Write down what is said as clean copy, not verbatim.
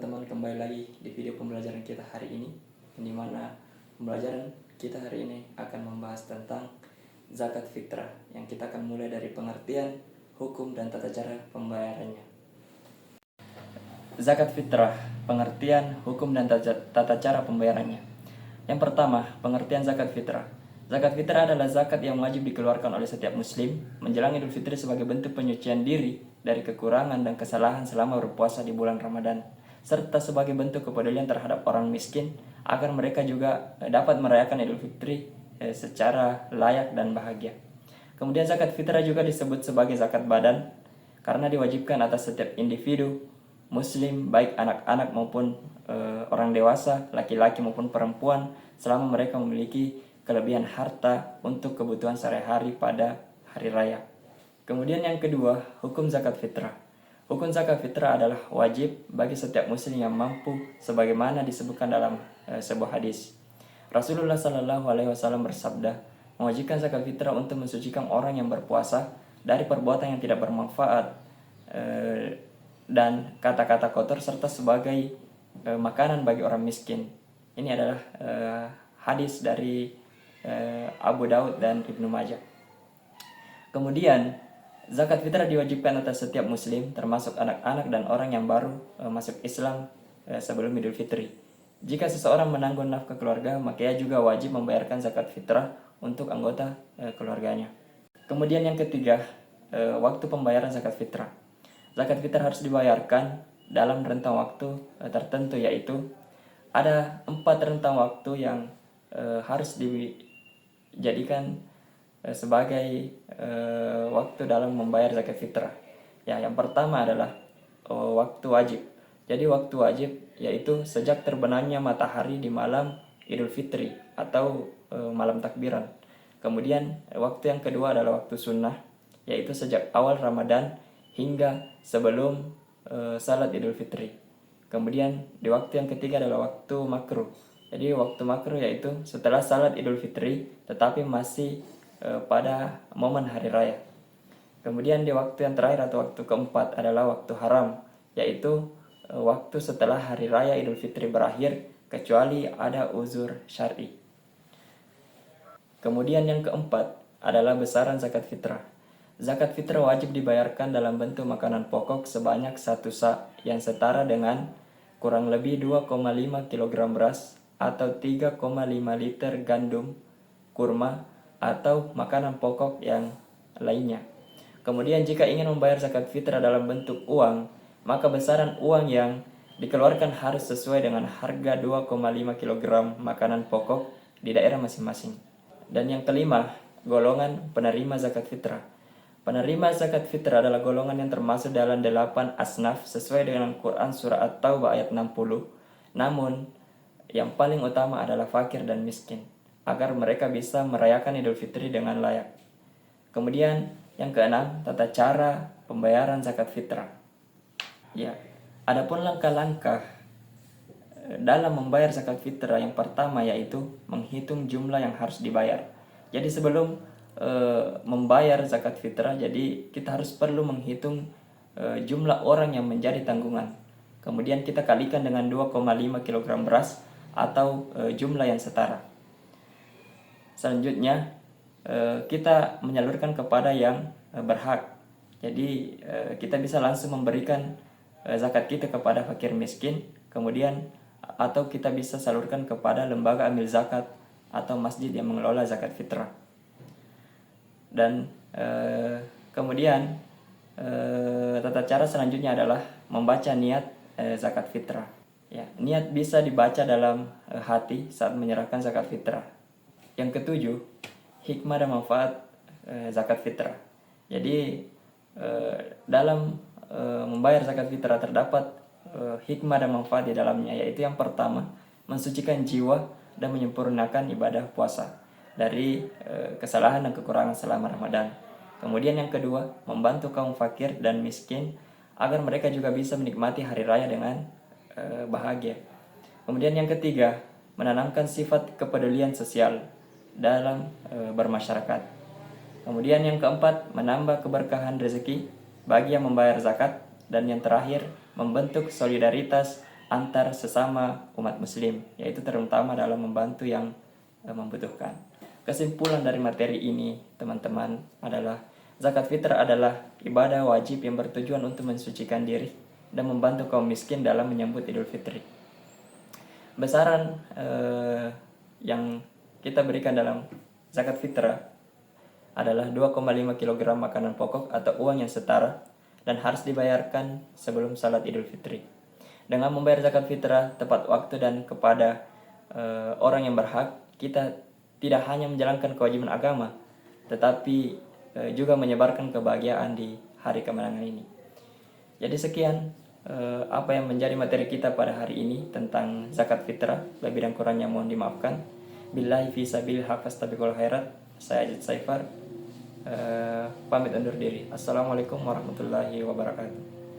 teman-teman, kembali lagi di video pembelajaran kita hari ini, di mana pembelajaran kita hari ini akan membahas tentang zakat fitrah, yang kita akan mulai dari pengertian, hukum, dan tata cara pembayarannya. Zakat fitrah, pengertian, hukum, dan tata cara pembayarannya. Yang pertama, pengertian zakat fitrah. Zakat fitrah adalah zakat yang wajib dikeluarkan oleh setiap muslim menjelang Idul Fitri sebagai bentuk penyucian diri dari kekurangan dan kesalahan selama berpuasa di bulan Ramadan, serta sebagai bentuk kepedulian terhadap orang miskin agar mereka juga dapat merayakan Idul Fitri secara layak dan bahagia. Kemudian zakat fitrah juga disebut sebagai zakat badan karena diwajibkan atas setiap individu muslim, baik anak-anak maupun orang dewasa, laki-laki maupun perempuan, selama mereka memiliki kelebihan harta untuk kebutuhan sehari-hari pada hari raya. Kemudian yang kedua, hukum zakat fitrah. Hukum zakat fitrah adalah wajib bagi setiap muslim yang mampu, sebagaimana disebutkan dalam sebuah hadis. Rasulullah Shallallahu Alaihi Wasallam bersabda, mewajibkan zakat fitrah untuk mensucikan orang yang berpuasa dari perbuatan yang tidak bermanfaat dan kata-kata kotor, serta sebagai makanan bagi orang miskin. Ini adalah hadis dari Abu Daud dan Ibnu Majah. Kemudian zakat fitrah diwajibkan atas setiap muslim, termasuk anak-anak dan orang yang baru masuk Islam sebelum Idul Fitri. Jika seseorang menanggung nafkah keluarga, maka ia juga wajib membayarkan zakat fitrah untuk anggota keluarganya. Kemudian yang ketiga, waktu pembayaran zakat fitrah. Zakat fitrah harus dibayarkan dalam rentang waktu tertentu, yaitu ada 4 rentang waktu yang harus dijadikan sebagai waktu dalam membayar zakat fitrah. Ya, yang pertama adalah waktu wajib. Jadi waktu wajib yaitu sejak terbenamnya matahari di malam Idul Fitri atau malam takbiran. Kemudian waktu yang kedua adalah waktu sunnah, yaitu sejak awal Ramadan hingga sebelum salat Idul Fitri. Kemudian di waktu yang ketiga adalah waktu makruh. Jadi waktu makruh yaitu setelah salat Idul Fitri tetapi masih pada momen hari raya. Kemudian di waktu yang terakhir atau waktu keempat adalah waktu haram, yaitu waktu setelah hari raya Idul Fitri berakhir kecuali ada uzur syar'i. Kemudian yang keempat adalah besaran zakat fitrah. Zakat fitrah wajib dibayarkan dalam bentuk makanan pokok sebanyak 1 sa' yang setara dengan kurang lebih 2,5 kg beras atau 3,5 liter gandum, kurma, atau makanan pokok yang lainnya. Kemudian jika ingin membayar zakat fitrah dalam bentuk uang, maka besaran uang yang dikeluarkan harus sesuai dengan harga 2,5 kg makanan pokok di daerah masing-masing. Dan yang kelima, golongan penerima zakat fitrah. Penerima zakat fitrah adalah golongan yang termasuk dalam 8 asnaf sesuai dengan Quran surah At-Taubah ayat 60. Namun, yang paling utama adalah fakir dan miskin, agar mereka bisa merayakan Idul Fitri dengan layak. Kemudian yang keenam, tata cara pembayaran zakat fitrah. Ya, adapun langkah-langkah dalam membayar zakat fitrah, yang pertama yaitu menghitung jumlah yang harus dibayar. Jadi sebelum membayar zakat fitrah, jadi kita harus perlu menghitung jumlah orang yang menjadi tanggungan. Kemudian kita kalikan dengan 2,5 kg beras atau jumlah yang setara. Selanjutnya kita menyalurkan kepada yang berhak. Jadi kita bisa langsung memberikan zakat kita kepada fakir miskin, kemudian atau kita bisa salurkan kepada lembaga amil zakat atau masjid yang mengelola zakat fitrah. Dan kemudian tata cara selanjutnya adalah membaca niat zakat fitrah. Ya, niat bisa dibaca dalam hati saat menyerahkan zakat fitrah. Yang ketujuh, hikmah dan manfaat zakat fitrah. Jadi dalam membayar zakat fitrah terdapat hikmah dan manfaat di dalamnya, yaitu yang pertama, mensucikan jiwa dan menyempurnakan ibadah puasa dari kesalahan dan kekurangan selama Ramadan. Kemudian yang kedua, membantu kaum fakir dan miskin agar mereka juga bisa menikmati hari raya dengan bahagia. Kemudian yang ketiga, menanamkan sifat kepedulian sosial dalam bermasyarakat. Kemudian yang keempat, menambah keberkahan rezeki bagi yang membayar zakat. Dan yang terakhir, membentuk solidaritas antar sesama umat muslim, yaitu terutama dalam membantu yang membutuhkan. Kesimpulan dari materi ini, teman-teman, adalah zakat fitrah adalah ibadah wajib yang bertujuan untuk mensucikan diri dan membantu kaum miskin dalam menyambut Idul Fitri. Besaran yang kita berikan dalam zakat fitrah adalah 2,5 kg makanan pokok atau uang yang setara dan harus dibayarkan sebelum salat Idul Fitri. Dengan membayar zakat fitrah tepat waktu dan kepada orang yang berhak, kita tidak hanya menjalankan kewajiban agama, tetapi juga menyebarkan kebahagiaan di hari kemenangan ini. Jadi sekian apa yang menjadi materi kita pada hari ini tentang zakat fitrah. Lebih dan kurangnya mohon dimaafkan. Billahi fi sabilillah fastabiqul khairat. Saya Ajit Saifar pamit undur diri. Assalamualaikum warahmatullahi wabarakatuh.